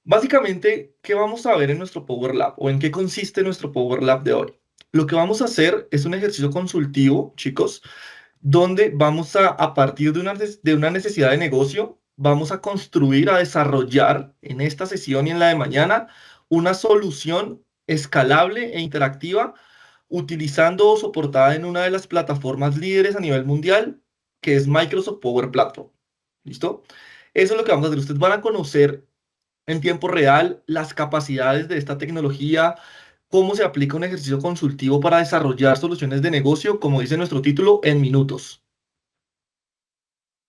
Básicamente, ¿qué vamos a ver en nuestro Power Lab o en qué consiste nuestro Power Lab de hoy? Lo que vamos a hacer es un ejercicio consultivo, chicos, donde vamos a partir de una necesidad de negocio, vamos a construir, a desarrollar en esta sesión y en la de mañana una solución escalable e interactiva utilizando o soportada en una de las plataformas líderes a nivel mundial, que es Microsoft Power Platform. ¿Listo? Eso es lo que vamos a hacer. Ustedes van a conocer en tiempo real las capacidades de esta tecnología, cómo se aplica un ejercicio consultivo para desarrollar soluciones de negocio, como dice nuestro título, en minutos.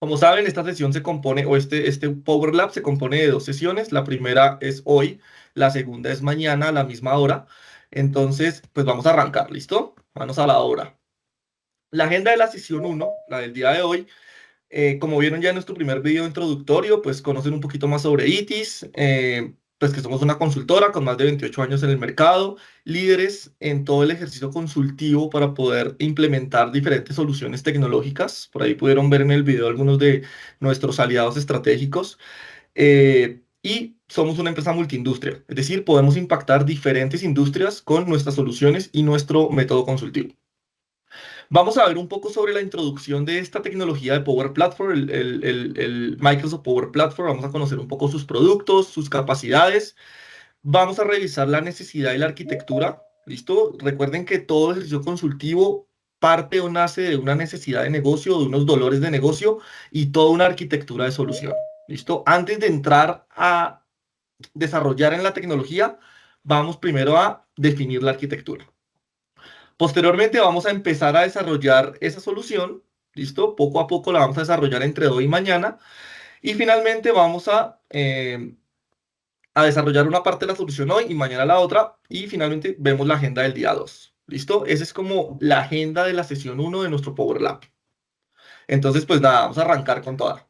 Como saben, esta sesión se compone, o este Power Lab se compone de dos sesiones. La primera es hoy, la segunda es mañana a la misma hora. Entonces, pues vamos a arrancar, ¿listo? Manos a la obra. La agenda de la sesión uno, la del día de hoy, como vieron ya en nuestro primer video introductorio, pues conocen un poquito más sobre ITIS, pues que somos una consultora con más de 28 años en el mercado, líderes en todo el ejercicio consultivo para poder implementar diferentes soluciones tecnológicas. Por ahí pudieron ver en el video algunos de nuestros aliados estratégicos. Y somos una empresa multiindustria, es decir, podemos impactar diferentes industrias con nuestras soluciones y nuestro método consultivo. Vamos a ver un poco sobre la introducción de esta tecnología de Power Platform, el Microsoft Power Platform. Vamos a conocer un poco sus productos, sus capacidades. Vamos a revisar la necesidad y la arquitectura. ¿Listo? Recuerden que todo ejercicio consultivo parte o nace de una necesidad de negocio, de unos dolores de negocio y toda una arquitectura de solución. ¿Listo? Antes de entrar a desarrollar en la tecnología, vamos primero a definir la arquitectura. Posteriormente vamos a empezar a desarrollar esa solución, ¿listo? Poco a poco la vamos a desarrollar entre hoy y mañana. Y finalmente vamos a desarrollar una parte de la solución hoy y mañana la otra. Y finalmente vemos la agenda del día 2. ¿Listo? Esa es como la agenda de la sesión uno de nuestro Power Lab. Entonces, pues nada, vamos a arrancar con toda.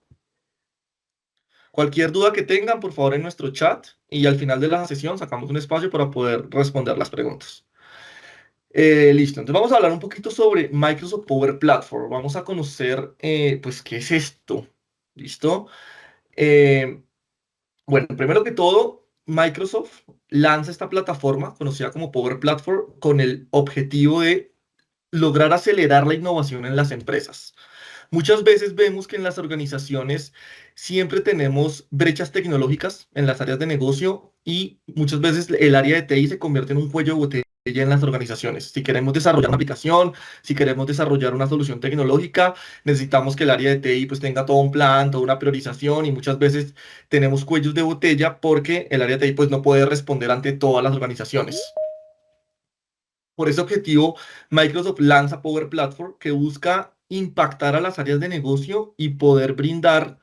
Cualquier duda que tengan, por favor, en nuestro chat. Y al final de la sesión sacamos un espacio para poder responder las preguntas. Listo, entonces vamos a hablar un poquito sobre Microsoft Power Platform. Vamos a conocer, pues, qué es esto. ¿Listo? Eh, bueno, primero que todo, Microsoft lanza esta plataforma conocida como Power Platform con el objetivo de lograr acelerar la innovación en las empresas. Muchas veces vemos que en las organizaciones siempre tenemos brechas tecnológicas en las áreas de negocio y muchas veces el área de TI se convierte en un cuello de botella en las organizaciones. Si queremos desarrollar una aplicación, si queremos desarrollar una solución tecnológica, necesitamos que el área de TI pues tenga todo un plan, toda una priorización y muchas veces tenemos cuellos de botella porque el área de TI pues no puede responder ante todas las organizaciones. Por ese objetivo, Microsoft lanza Power Platform que busca impactar a las áreas de negocio y poder brindar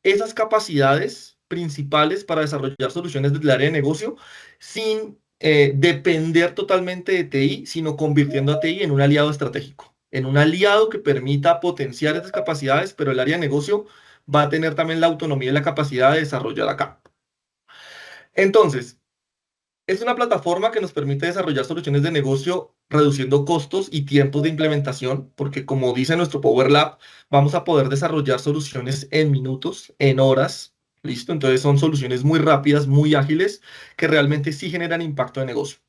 esas capacidades principales para desarrollar soluciones desde el área de negocio sin depender totalmente de TI, sino convirtiendo a TI en un aliado estratégico, en un aliado que permita potenciar esas capacidades, pero el área de negocio va a tener también la autonomía y la capacidad de desarrollar acá. Entonces, es una plataforma que nos permite desarrollar soluciones de negocio reduciendo costos y tiempos de implementación, porque como dice nuestro Power Lab, vamos a poder desarrollar soluciones en minutos, en horas, ¿listo? Entonces son soluciones muy rápidas, muy ágiles, que realmente sí generan impacto de negocio.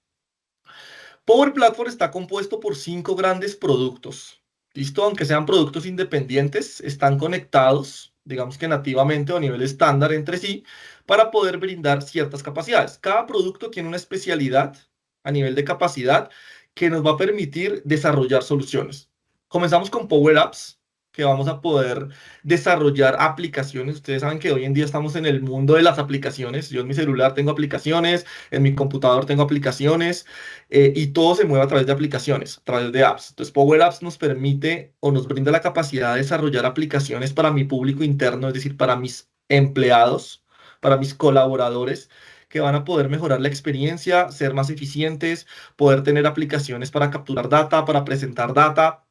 Power Platform está compuesto por cinco grandes productos, ¿listo? Aunque sean productos independientes, están conectados, digamos que nativamente o a nivel estándar entre sí, para poder brindar ciertas capacidades. Cada producto tiene una especialidad a nivel de capacidad que nos va a permitir desarrollar soluciones. Comenzamos con Power Apps, que vamos a poder desarrollar aplicaciones. Ustedes saben que hoy en día estamos en el mundo de las aplicaciones. Yo en mi celular tengo aplicaciones, en mi computador tengo aplicaciones y todo se mueve a través de aplicaciones, a través de apps. Entonces, Power Apps nos permite o nos brinda la capacidad de desarrollar aplicaciones para mi público interno, es decir, para mis empleados, para mis colaboradores, que van a poder mejorar la experiencia, ser más eficientes, poder tener aplicaciones para capturar data, para presentar data,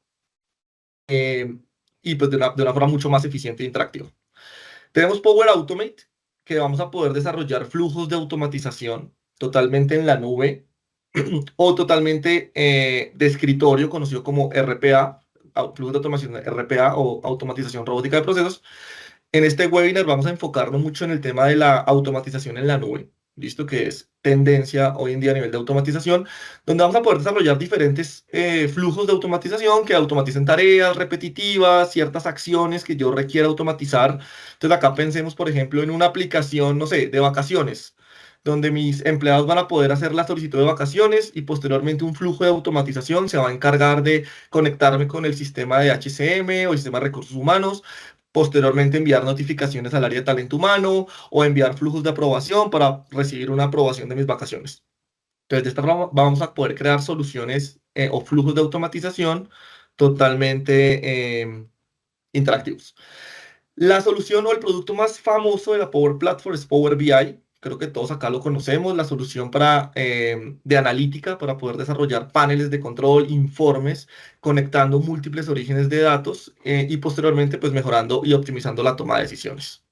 eh, y pues de una forma mucho más eficiente e interactiva. Tenemos Power Automate, que vamos a poder desarrollar flujos de automatización totalmente en la nube o totalmente de escritorio, conocido como RPA, flujo de automación RPA o automatización robótica de procesos. En este webinar vamos a enfocarnos mucho en el tema de la automatización en la nube. ¿listo? Que es tendencia hoy en día a nivel de automatización, donde vamos a poder desarrollar diferentes flujos de automatización que automaticen tareas repetitivas, ciertas acciones que yo requiera automatizar. Entonces acá pensemos, por ejemplo, en una aplicación, no sé, de vacaciones, donde mis empleados van a poder hacer la solicitud de vacaciones y posteriormente un flujo de automatización se va a encargar de conectarme con el sistema de HCM o el sistema de recursos humanos, posteriormente enviar notificaciones al área de talento humano o enviar flujos de aprobación para recibir una aprobación de mis vacaciones. Entonces, de esta forma vamos a poder crear soluciones o flujos de automatización totalmente interactivos. La solución o el producto más famoso de la Power Platform es Power BI. Creo que todos acá lo conocemos, la solución de analítica para poder desarrollar paneles de control, informes, conectando múltiples orígenes de datos y posteriormente pues mejorando y optimizando la toma de decisiones.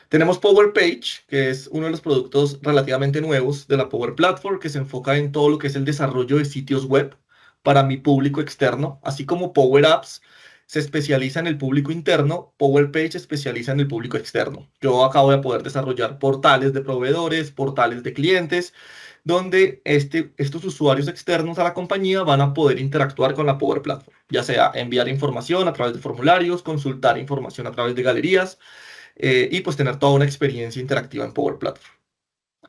Tenemos Power Page, que es uno de los productos relativamente nuevos de la Power Platform, que se enfoca en todo lo que es el desarrollo de sitios web para mi público externo, así como Power Apps se especializa en el público interno, Power Page se especializa en el público externo. Yo acabo de poder desarrollar portales de proveedores, portales de clientes, donde estos usuarios externos a la compañía van a poder interactuar con la Power Platform, ya sea enviar información a través de formularios, consultar información a través de galerías y pues tener toda una experiencia interactiva en Power Platform.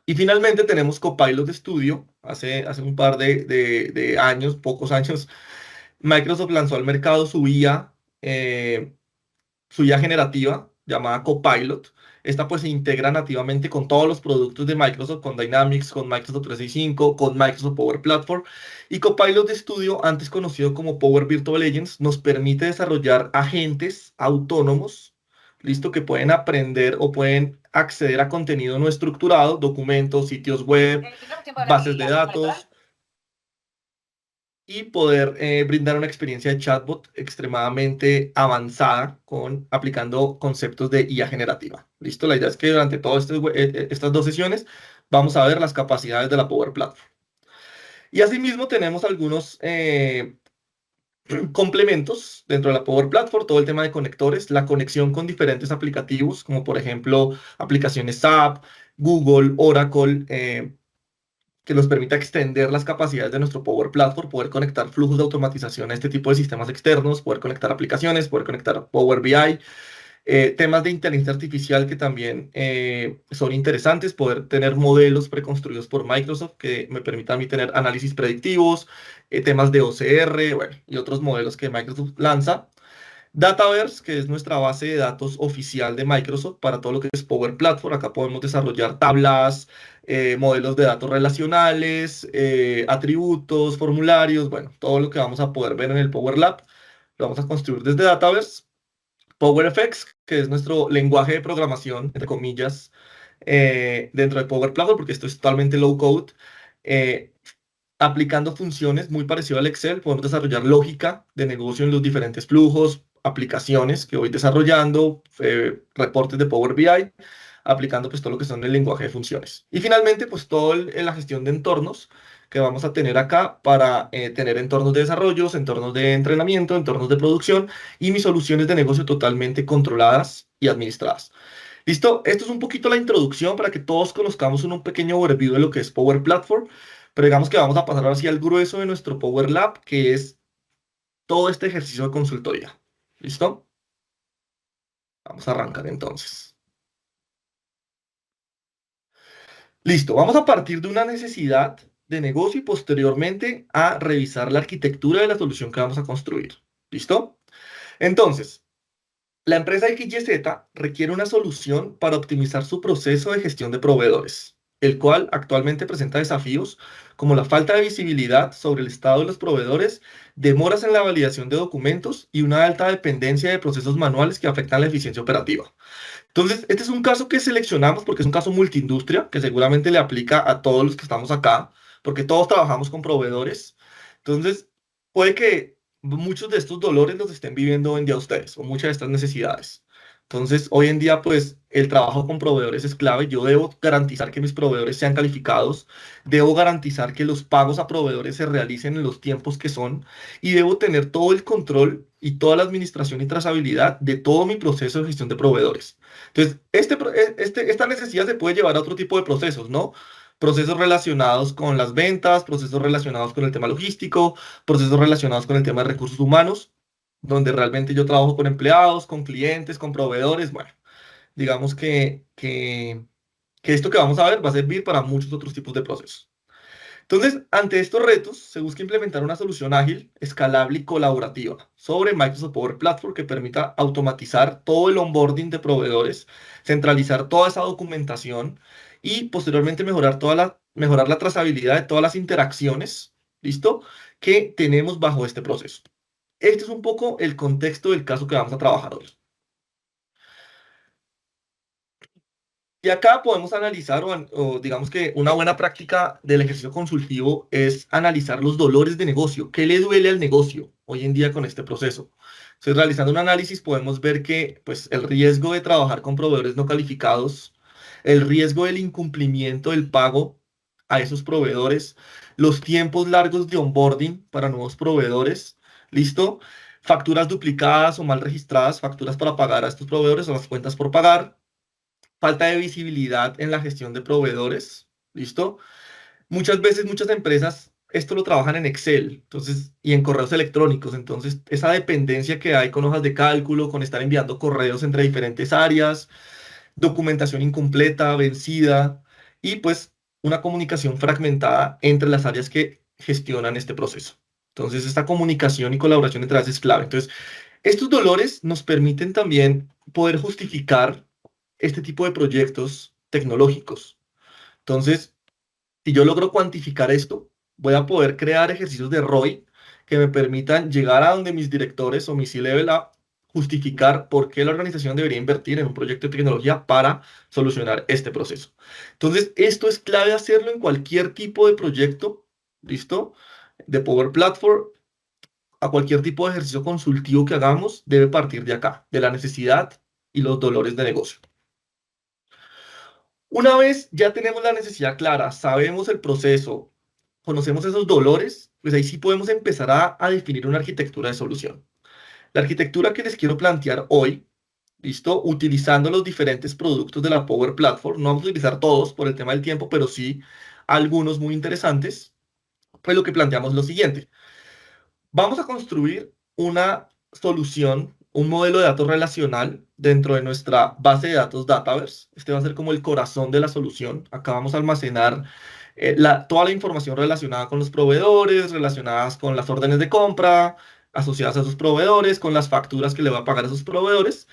Y finalmente tenemos Copilot Studio. Hace un par de años, pocos años, Microsoft lanzó al mercado su IA generativa llamada Copilot. Esta pues se integra nativamente con todos los productos de Microsoft, con Dynamics, con Microsoft 365, con Microsoft Power Platform. Y Copilot Studio, antes conocido como Power Virtual Agents, nos permite desarrollar agentes autónomos, listo, que pueden aprender o pueden acceder a contenido no estructurado, documentos, sitios web, bases de datos y poder brindar una experiencia de chatbot extremadamente avanzada aplicando conceptos de IA generativa. ¿Listo? La idea es que durante todas estas dos sesiones vamos a ver las capacidades de la Power Platform. Y asimismo tenemos algunos complementos dentro de la Power Platform, todo el tema de conectores, la conexión con diferentes aplicativos, como por ejemplo aplicaciones SAP, Google, Oracle, que nos permita extender las capacidades de nuestro Power Platform, poder conectar flujos de automatización a este tipo de sistemas externos, poder conectar aplicaciones, poder conectar Power BI, temas de inteligencia artificial que también son interesantes, poder tener modelos preconstruidos por Microsoft que me permitan a mí tener análisis predictivos, temas de OCR, bueno, y otros modelos que Microsoft lanza. Dataverse, que es nuestra base de datos oficial de Microsoft para todo lo que es Power Platform. Acá podemos desarrollar tablas, modelos de datos relacionales, atributos, formularios, bueno, todo lo que vamos a poder ver en el Power Lab lo vamos a construir desde Dataverse. PowerFX, que es nuestro lenguaje de programación, entre comillas, dentro de Power Platform, porque esto es totalmente low code. eh, Aplicando funciones muy parecido al Excel, podemos desarrollar lógica de negocio en los diferentes flujos, aplicaciones que voy desarrollando, reportes de Power BI, aplicando pues todo lo que son el lenguaje de funciones. Y finalmente, pues todo en la gestión de entornos que vamos a tener acá para tener entornos de desarrollo, entornos de entrenamiento, entornos de producción y mis soluciones de negocio totalmente controladas y administradas. ¿Listo? Esto es un poquito la introducción para que todos conozcamos un pequeño overview de lo que es Power Platform, pero digamos que vamos a pasar ahora sí al grueso de nuestro Power Lab, que es todo este ejercicio de consultoría. ¿Listo? Vamos a arrancar entonces. Listo, vamos a partir de una necesidad de negocio y posteriormente a revisar la arquitectura de la solución que vamos a construir. ¿Listo? Entonces, la empresa XYZ requiere una solución para optimizar su proceso de gestión de proveedores, el cual actualmente presenta desafíos como la falta de visibilidad sobre el estado de los proveedores, demoras en la validación de documentos y una alta dependencia de procesos manuales que afectan la eficiencia operativa. Entonces, este es un caso que seleccionamos porque es un caso multiindustria que seguramente le aplica a todos los que estamos acá, porque todos trabajamos con proveedores. Entonces, puede que muchos de estos dolores los estén viviendo hoy en día ustedes o muchas de estas necesidades. Entonces, hoy en día, pues, el trabajo con proveedores es clave. Yo debo garantizar que mis proveedores sean calificados, debo garantizar que los pagos a proveedores se realicen en los tiempos que son y debo tener todo el control y toda la administración y trazabilidad de todo mi proceso de gestión de proveedores. Entonces, esta necesidad se puede llevar a otro tipo de procesos, ¿no? Procesos relacionados con las ventas, procesos relacionados con el tema logístico, procesos relacionados con el tema de recursos humanos, donde realmente yo trabajo con empleados, con clientes, con proveedores. Bueno, digamos que esto que vamos a ver va a servir para muchos otros tipos de procesos. Entonces, ante estos retos, se busca implementar una solución ágil, escalable y colaborativa sobre Microsoft Power Platform que permita automatizar todo el onboarding de proveedores, centralizar toda esa documentación y posteriormente mejorar la trazabilidad de todas las interacciones, ¿listo? Que tenemos bajo este proceso. Este es un poco el contexto del caso que vamos a trabajar hoy. Y acá podemos analizar, o digamos que una buena práctica del ejercicio consultivo es analizar los dolores de negocio. ¿Qué le duele al negocio hoy en día con este proceso? Entonces, realizando un análisis, podemos ver que pues, el riesgo de trabajar con proveedores no calificados, el riesgo del incumplimiento del pago a esos proveedores, los tiempos largos de onboarding para nuevos proveedores, ¿listo? Facturas duplicadas o mal registradas, facturas para pagar a estos proveedores o las cuentas por pagar, falta de visibilidad en la gestión de proveedores, ¿listo? Muchas veces muchas empresas esto lo trabajan en Excel, entonces, y en correos electrónicos, entonces esa dependencia que hay con hojas de cálculo, con estar enviando correos entre diferentes áreas, documentación incompleta, vencida y pues una comunicación fragmentada entre las áreas que gestionan este proceso. Entonces, esta comunicación y colaboración entre áreas es clave. Entonces, estos dolores nos permiten también poder justificar este tipo de proyectos tecnológicos. Entonces, si yo logro cuantificar esto, voy a poder crear ejercicios de ROI que me permitan llegar a donde mis directores o mi C-Level a justificar por qué la organización debería invertir en un proyecto de tecnología para solucionar este proceso. Entonces, esto es clave hacerlo en cualquier tipo de proyecto, ¿listo? De Power Platform, a cualquier tipo de ejercicio consultivo que hagamos, debe partir de acá, de la necesidad y los dolores de negocio. Una vez ya tenemos la necesidad clara, sabemos el proceso, conocemos esos dolores, pues ahí sí podemos empezar a definir una arquitectura de solución. La arquitectura que les quiero plantear hoy, ¿listo? Utilizando los diferentes productos de la Power Platform, no vamos a utilizar todos por el tema del tiempo, pero sí algunos muy interesantes, pues lo que planteamos es lo siguiente. Vamos a construir una solución, un modelo de datos relacional dentro de nuestra base de datos Dataverse. Este va a ser como el corazón de la solución. Acá vamos a almacenar toda la información relacionada con los proveedores, relacionadas con las órdenes de compra, asociadas a sus proveedores, con las facturas que le va a pagar a sus proveedores.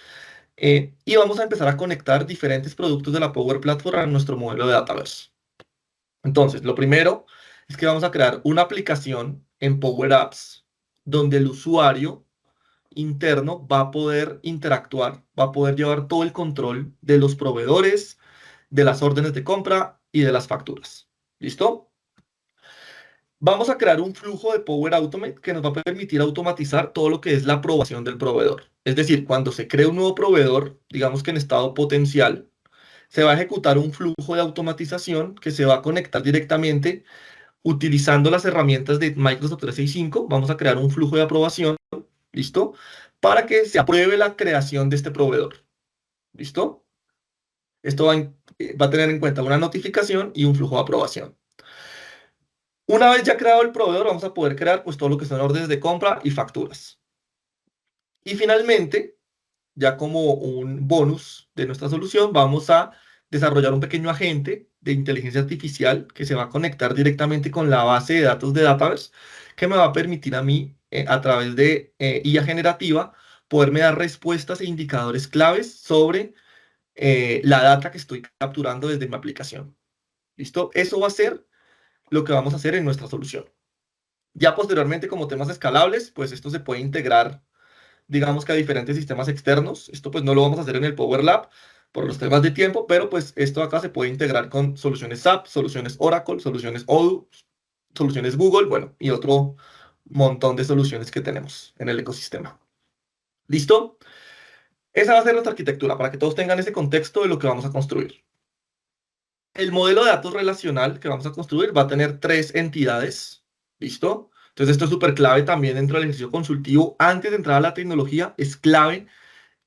Y vamos a empezar a conectar diferentes productos de la Power Platform a nuestro modelo de Dataverse. Entonces, lo primero es que vamos a crear una aplicación en Power Apps donde el usuario interno va a poder interactuar, va a poder llevar todo el control de los proveedores, de las órdenes de compra y de las facturas. ¿Listo? Vamos a crear un flujo de Power Automate que nos va a permitir automatizar todo lo que es la aprobación del proveedor. Es decir, cuando se cree un nuevo proveedor, digamos que en estado potencial, se va a ejecutar un flujo de automatización que se va a conectar directamente utilizando las herramientas de Microsoft 365. Vamos a crear un flujo de aprobación, ¿listo? Para que se apruebe la creación de este proveedor, ¿listo? Esto va a tener en cuenta una notificación y un flujo de aprobación. Una vez ya creado el proveedor, vamos a poder crear pues todo lo que son órdenes de compra y facturas. Y finalmente, ya como un bonus de nuestra solución, vamos a desarrollar un pequeño agente de inteligencia artificial que se va a conectar directamente con la base de datos de Dataverse, que me va a permitir a mí, a través de IA generativa, poderme dar respuestas e indicadores claves sobre la data que estoy capturando desde mi aplicación. ¿Listo? Eso va a ser lo que vamos a hacer en nuestra solución. Ya posteriormente, como temas escalables, pues esto se puede integrar, digamos que a diferentes sistemas externos. Esto pues no lo vamos a hacer en el Power Lab por los temas de tiempo, pero pues esto acá se puede integrar con soluciones SAP, soluciones Oracle, soluciones Odoo, soluciones Google, bueno, y otro montón de soluciones que tenemos en el ecosistema. ¿Listo? Esa va a ser nuestra arquitectura, para que todos tengan ese contexto de lo que vamos a construir. El modelo de datos relacional que vamos a construir va a tener tres entidades. ¿Listo? Entonces esto es súper clave también dentro del ejercicio consultivo. Antes de entrar a la tecnología, es clave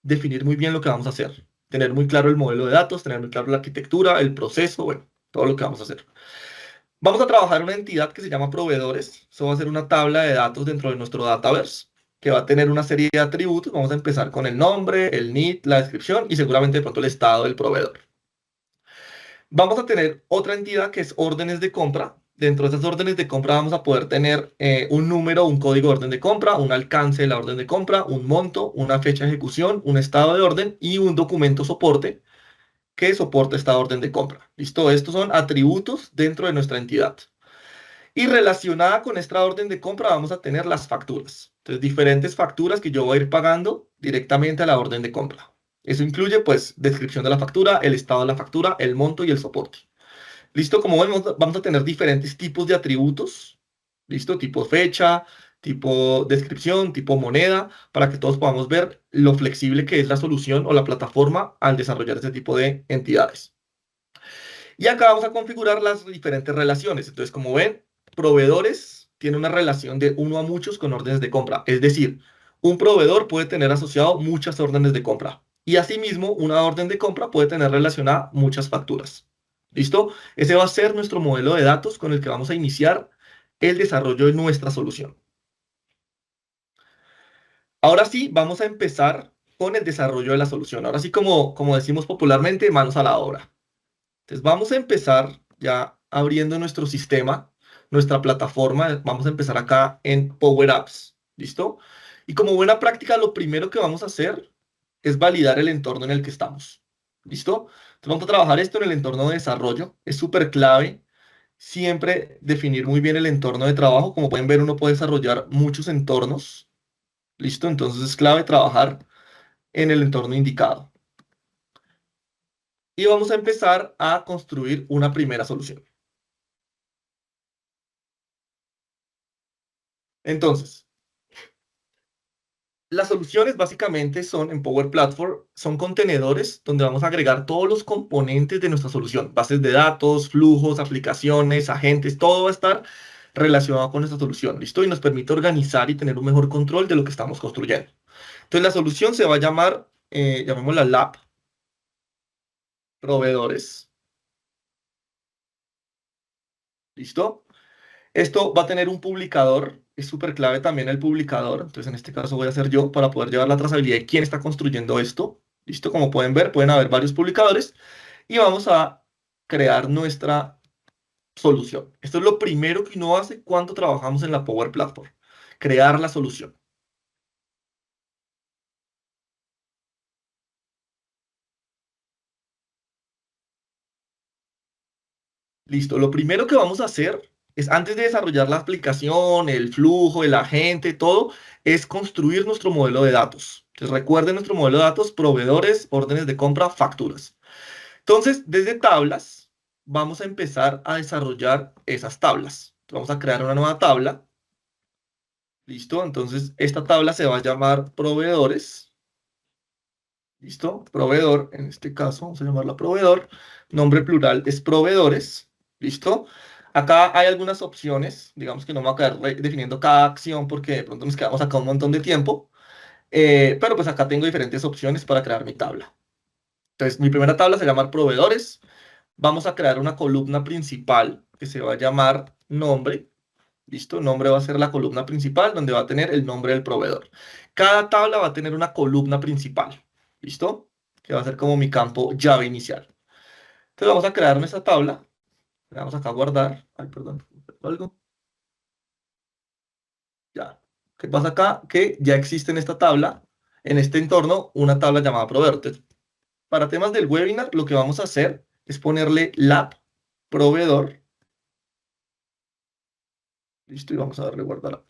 definir muy bien lo que vamos a hacer. Tener muy claro el modelo de datos, tener muy claro la arquitectura, el proceso, bueno, todo lo que vamos a hacer. Vamos a trabajar en una entidad que se llama proveedores. Eso va a ser una tabla de datos dentro de nuestro Dataverse, que va a tener una serie de atributos. Vamos a empezar con el nombre, el NID, la descripción y seguramente de pronto el estado del proveedor. Vamos a tener otra entidad que es órdenes de compra. Dentro de esas órdenes de compra vamos a poder tener un número, un código de orden de compra, un alcance de la orden de compra, un monto, una fecha de ejecución, un estado de orden y un documento soporte que soporte esta orden de compra. ¿Listo? Estos son atributos dentro de nuestra entidad. Y relacionada con esta orden de compra vamos a tener las facturas. Entonces, diferentes facturas que yo voy a ir pagando directamente a la orden de compra. Eso incluye, pues, descripción de la factura, el estado de la factura, el monto y el soporte. ¿Listo? Como vemos, vamos a tener diferentes tipos de atributos. ¿Listo? Tipo fecha, tipo descripción, tipo moneda, para que todos podamos ver lo flexible que es la solución o la plataforma al desarrollar ese tipo de entidades. Y acá vamos a configurar las diferentes relaciones. Entonces, como ven, proveedores tiene una relación de uno a muchos con órdenes de compra. Es decir, un proveedor puede tener asociado muchas órdenes de compra. Y asimismo, una orden de compra puede tener relacionada muchas facturas. ¿Listo? Ese va a ser nuestro modelo de datos con el que vamos a iniciar el desarrollo de nuestra solución. Ahora sí, vamos a empezar con el desarrollo de la solución. Ahora sí, como decimos popularmente, manos a la obra. Entonces vamos a empezar ya abriendo nuestro sistema, nuestra plataforma. Vamos a empezar acá en Power Apps. ¿Listo? Y como buena práctica, lo primero que vamos a hacer es validar el entorno en el que estamos. ¿Listo? Entonces vamos a trabajar esto en el entorno de desarrollo. Es súper clave siempre definir muy bien el entorno de trabajo. Como pueden ver, uno puede desarrollar muchos entornos. ¿Listo? Entonces es clave trabajar en el entorno indicado. Y vamos a empezar a construir una primera solución. Entonces, las soluciones básicamente son en Power Platform, son contenedores donde vamos a agregar todos los componentes de nuestra solución, bases de datos, flujos, aplicaciones, agentes, todo va a estar relacionado con nuestra solución, ¿listo? Y nos permite organizar y tener un mejor control de lo que estamos construyendo. Entonces la solución se va a llamar, llamémosla Lab, proveedores, ¿listo? Esto va a tener un publicador, es súper clave también el publicador, entonces en este caso voy a ser yo para poder llevar la trazabilidad de quién está construyendo esto. Listo, como pueden ver, pueden haber varios publicadores y vamos a crear nuestra solución. Esto es lo primero que uno hace cuando trabajamos en la Power Platform, crear la solución. Listo, lo primero que vamos a hacer es antes de desarrollar la aplicación, el flujo, el agente, todo, es construir nuestro modelo de datos. Entonces recuerden nuestro modelo de datos, proveedores, órdenes de compra, facturas. Entonces, desde tablas, vamos a empezar a desarrollar esas tablas. Vamos a crear una nueva tabla. ¿Listo? Entonces, esta tabla se va a llamar proveedores. ¿Listo? Proveedor, en este caso, vamos a llamarla proveedor. Nombre plural es proveedores. ¿Listo? Acá hay algunas opciones. Digamos que no me voy a quedar definiendo cada acción porque de pronto nos quedamos acá un montón de tiempo. Pero pues acá tengo diferentes opciones para crear mi tabla. Entonces, mi primera tabla se llama proveedores. Vamos a crear una columna principal que se va a llamar nombre. ¿Listo? Nombre va a ser la columna principal donde va a tener el nombre del proveedor. Cada tabla va a tener una columna principal. ¿Listo? Que va a ser como mi campo llave inicial. Entonces vamos a crear nuestra tabla. Le damos acá a guardar. Ay, perdón. Algo. Ya. ¿Qué pasa acá? Que ya existe en esta tabla, en este entorno, una tabla llamada proveedor. Entonces, para temas del webinar, lo que vamos a hacer es ponerle lab proveedor. Listo, y vamos a darle guardar.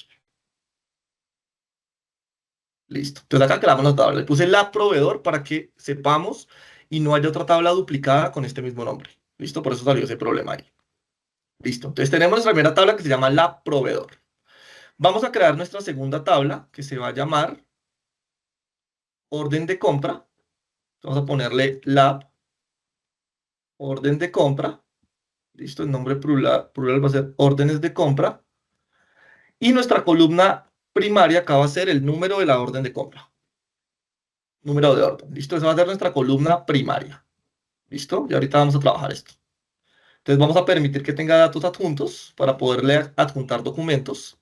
Listo. Entonces acá creamos la tabla. Le puse la proveedor para que sepamos y no haya otra tabla duplicada con este mismo nombre. Listo, por eso salió ese problema ahí. Listo. Entonces tenemos nuestra primera tabla que se llama la proveedor. Vamos a crear nuestra segunda tabla que se va a llamar orden de compra. Vamos a ponerle lab, orden de compra. Listo, el nombre plural va a ser órdenes de compra. Y nuestra columna primaria acá va a ser el número de la orden de compra. Número de orden. Listo, esa va a ser nuestra columna primaria. Listo, y ahorita vamos a trabajar esto. Entonces vamos a permitir que tenga datos adjuntos para poderle adjuntar documentos.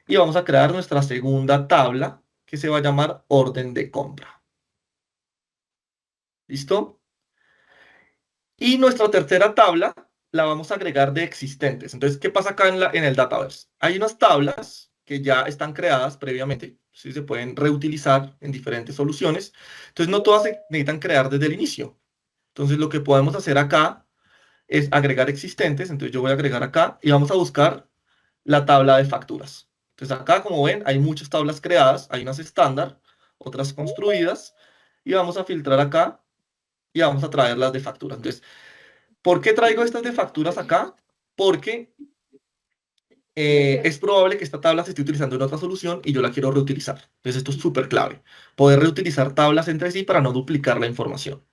Y vamos a crear nuestra segunda tabla que se va a llamar orden de compra. ¿Listo? Y nuestra tercera tabla la vamos a agregar de existentes. Entonces, ¿qué pasa acá en el Dataverse? Hay unas tablas que ya están creadas previamente, ¿sí? Se pueden reutilizar en diferentes soluciones. Entonces, no todas se necesitan crear desde el inicio. Entonces, lo que podemos hacer acá es agregar existentes. Entonces, yo voy a agregar acá y vamos a buscar la tabla de facturas. Entonces, acá, como ven, hay muchas tablas creadas. Hay unas estándar, otras construidas. Y vamos a filtrar acá y vamos a traer las de facturas. Entonces, ¿por qué traigo estas de facturas acá? Porque es probable que esta tabla se esté utilizando en otra solución y yo la quiero reutilizar. Entonces esto es súper clave. Poder reutilizar tablas entre sí para no duplicar la información.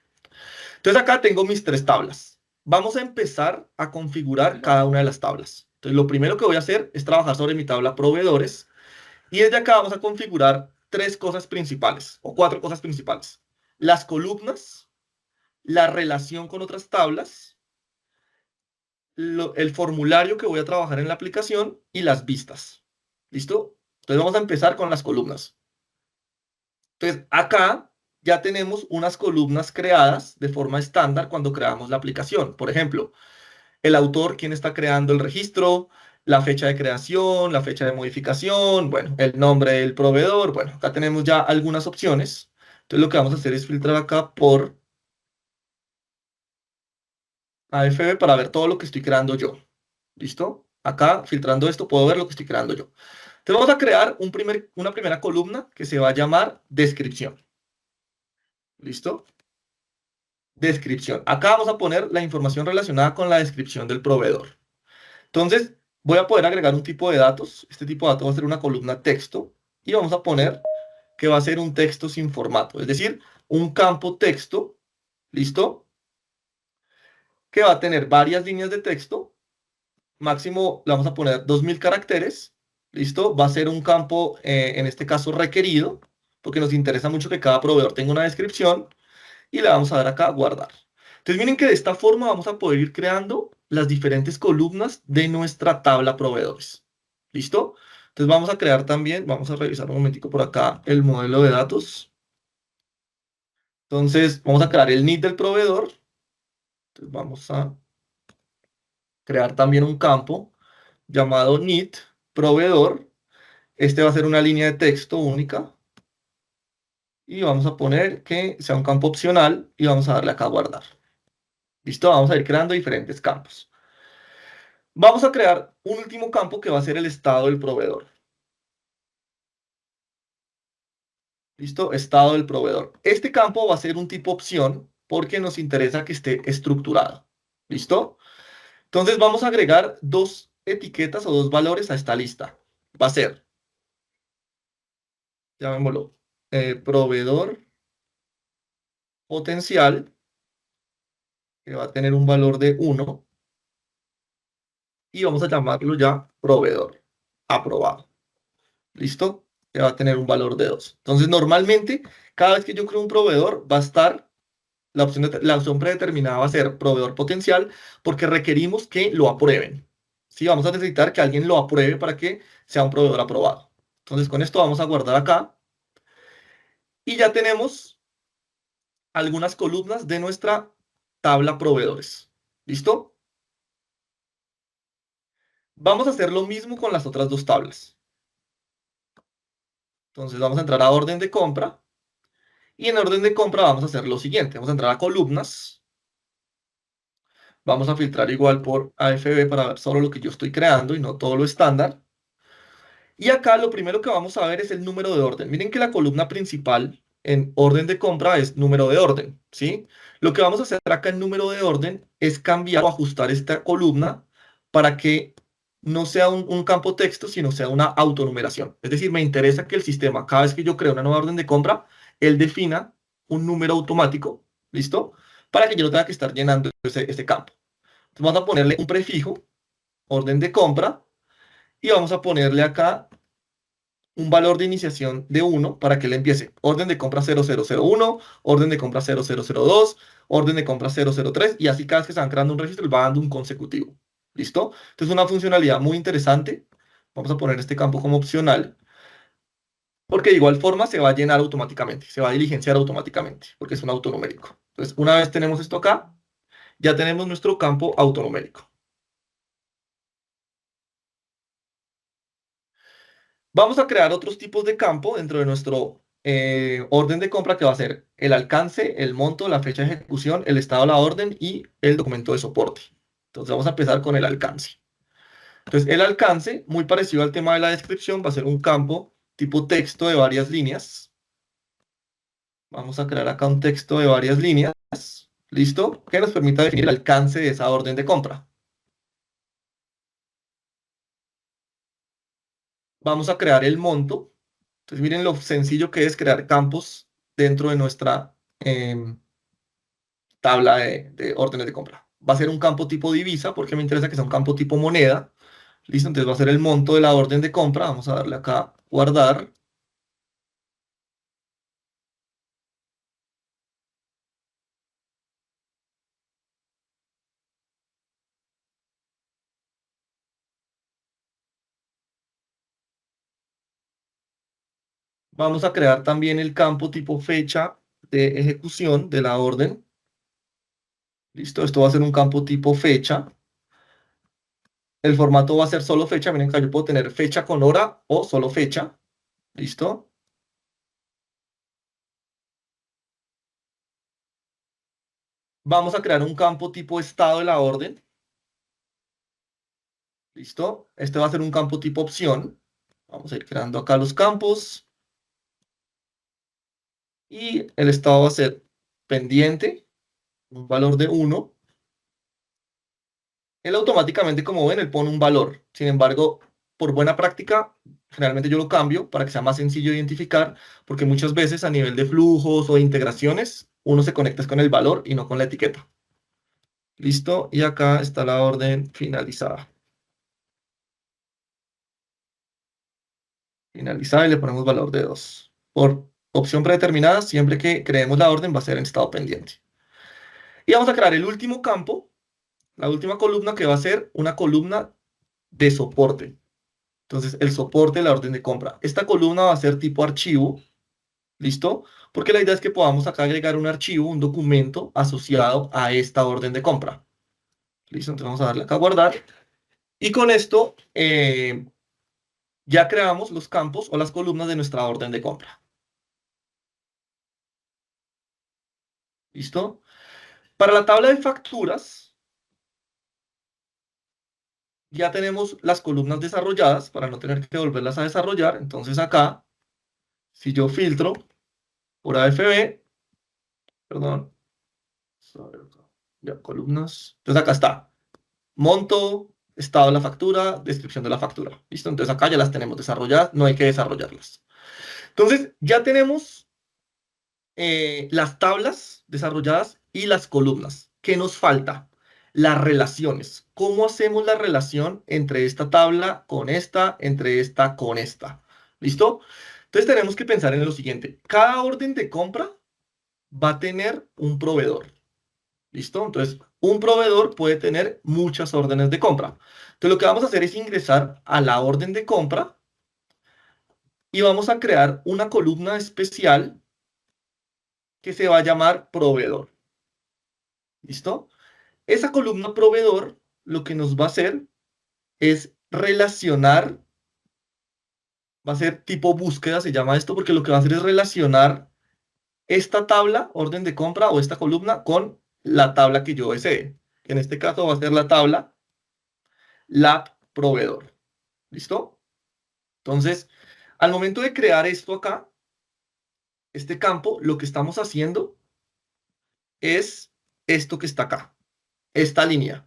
Entonces acá tengo mis tres tablas. Vamos a empezar a configurar cada una de las tablas. Entonces lo primero que voy a hacer es trabajar sobre mi tabla proveedores y desde acá vamos a configurar tres cosas principales o cuatro cosas principales. Las columnas, la relación con otras tablas, el formulario que voy a trabajar en la aplicación y las vistas. ¿Listo? Entonces vamos a empezar con las columnas. Entonces acá ya tenemos unas columnas creadas de forma estándar cuando creamos la aplicación. Por ejemplo, el autor, quién está creando el registro, la fecha de creación, la fecha de modificación, bueno, el nombre del proveedor. Bueno, acá tenemos ya algunas opciones. Entonces lo que vamos a hacer es filtrar acá por AFB para ver todo lo que estoy creando yo. ¿Listo? Acá, filtrando esto, puedo ver lo que estoy creando yo. Entonces vamos a crear una primera columna que se va a llamar descripción. ¿Listo? Descripción. Acá vamos a poner la información relacionada con la descripción del proveedor. Entonces, voy a poder agregar un tipo de datos. Este tipo de datos va a ser una columna texto. Y vamos a poner que va a ser un texto sin formato. Es decir, un campo texto. ¿Listo? Que va a tener varias líneas de texto. Máximo le vamos a poner 2000 caracteres. ¿Listo? Va a ser un campo, en este caso, requerido, porque nos interesa mucho que cada proveedor tenga una descripción y le vamos a dar acá guardar. Entonces miren que de esta forma vamos a poder ir creando las diferentes columnas de nuestra tabla proveedores. ¿Listo? Entonces vamos a crear también, vamos a revisar un momentico por acá el modelo de datos. Entonces vamos a crear el NID del proveedor. Entonces vamos a crear también un campo llamado NID proveedor. Este va a ser una línea de texto única. Y vamos a poner que sea un campo opcional y vamos a darle acá a guardar. ¿Listo? Vamos a ir creando diferentes campos. Vamos a crear un último campo que va a ser el estado del proveedor. ¿Listo? Estado del proveedor. Este campo va a ser un tipo opción porque nos interesa que esté estructurado. ¿Listo? Entonces vamos a agregar dos etiquetas o dos valores a esta lista. Va a ser, llamémoslo, proveedor potencial, que va a tener un valor de 1, y vamos a llamarlo ya proveedor aprobado. ¿Listo? Que va a tener un valor de 2. Entonces, normalmente, cada vez que yo creo un proveedor, va a estar, la opción predeterminada va a ser proveedor potencial, porque requerimos que lo aprueben. ¿Sí? Vamos a necesitar que alguien lo apruebe para que sea un proveedor aprobado. Entonces, con esto vamos a guardar acá. Y ya tenemos algunas columnas de nuestra tabla proveedores. ¿Listo? Vamos a hacer lo mismo con las otras dos tablas. Entonces, vamos a entrar a orden de compra. Y en orden de compra vamos a hacer lo siguiente. Vamos a entrar a columnas. Vamos a filtrar igual por AFB para ver solo lo que yo estoy creando y no todo lo estándar. Y acá lo primero que vamos a ver es el número de orden. Miren que la columna principal en orden de compra es número de orden, ¿sí? Lo que vamos a hacer acá en número de orden es cambiar o ajustar esta columna para que no sea un campo texto, sino sea una autonumeración. Es decir, me interesa que el sistema, cada vez que yo creo una nueva orden de compra, él defina un número automático, ¿listo? Para que yo no tenga que estar llenando ese campo. Entonces vamos a ponerle un prefijo, orden de compra, y vamos a ponerle acá un valor de iniciación de 1 para que le empiece orden de compra 0001, orden de compra 0002, orden de compra 003, y así cada vez que se van creando un registro, él va dando un consecutivo. ¿Listo? Entonces, una funcionalidad muy interesante. Vamos a poner este campo como opcional, porque de igual forma se va a llenar automáticamente, se va a diligenciar automáticamente, porque es un autonumérico. Entonces, una vez tenemos esto acá, ya tenemos nuestro campo autonumérico. Vamos a crear otros tipos de campo dentro de nuestro orden de compra que va a ser el alcance, el monto, la fecha de ejecución, el estado de la orden y el documento de soporte. Entonces vamos a empezar con el alcance. Entonces el alcance, muy parecido al tema de la descripción, va a ser un campo tipo texto de varias líneas. Vamos a crear acá un texto de varias líneas. ¿Listo? Que nos permita definir el alcance de esa orden de compra. Vamos a crear el monto. Entonces miren lo sencillo que es crear campos dentro de nuestra tabla de órdenes de compra. Va a ser un campo tipo divisa porque me interesa que sea un campo tipo moneda. Listo, entonces va a ser el monto de la orden de compra. Vamos a darle acá guardar. Vamos a crear también el campo tipo fecha de ejecución de la orden. Listo, esto va a ser un campo tipo fecha. El formato va a ser solo fecha. Miren que yo puedo tener fecha con hora o solo fecha. Listo. Vamos a crear un campo tipo estado de la orden. Listo. Este va a ser un campo tipo opción. Vamos a ir creando acá los campos. Y el estado va a ser pendiente, un valor de 1. Él automáticamente, como ven, él pone un valor. Sin embargo, por buena práctica, generalmente yo lo cambio para que sea más sencillo de identificar, porque muchas veces a nivel de flujos o de integraciones, uno se conecta es con el valor y no con la etiqueta. Listo, y acá está la orden finalizada. Finalizada y le ponemos valor de 2. Por opción predeterminada, siempre que creemos la orden va a ser en estado pendiente. Y vamos a crear el último campo, la última columna que va a ser una columna de soporte. Entonces, el soporte de la orden de compra. Esta columna va a ser tipo archivo, ¿listo? Porque la idea es que podamos acá agregar un archivo, un documento asociado a esta orden de compra. ¿Listo? Entonces vamos a darle acá a guardar. Y con esto ya creamos los campos o las columnas de nuestra orden de compra. ¿Listo? Para la tabla de facturas, ya tenemos las columnas desarrolladas para no tener que volverlas a desarrollar. Entonces acá, si yo filtro por AFB, perdón, ya, columnas. Entonces acá está. Monto, estado de la factura, descripción de la factura. ¿Listo? Entonces acá ya las tenemos desarrolladas, no hay que desarrollarlas. Entonces ya tenemos las tablas desarrolladas y las columnas. ¿Qué nos falta? Las relaciones. ¿Cómo hacemos la relación entre esta tabla con esta, entre esta con esta? ¿Listo? Entonces tenemos que pensar en lo siguiente. Cada orden de compra va a tener un proveedor. ¿Listo? Entonces, un proveedor puede tener muchas órdenes de compra. Entonces, lo que vamos a hacer es ingresar a la orden de compra y vamos a crear una columna especial que se va a llamar proveedor. ¿Listo? Esa columna proveedor lo que nos va a hacer es relacionar, va a ser tipo búsqueda, se llama esto, porque lo que va a hacer es relacionar esta tabla, orden de compra o esta columna con la tabla que yo desee. En este caso va a ser la tabla lab proveedor. ¿Listo? Entonces, al momento de crear esto acá, este campo, lo que estamos haciendo es esto que está acá, esta línea.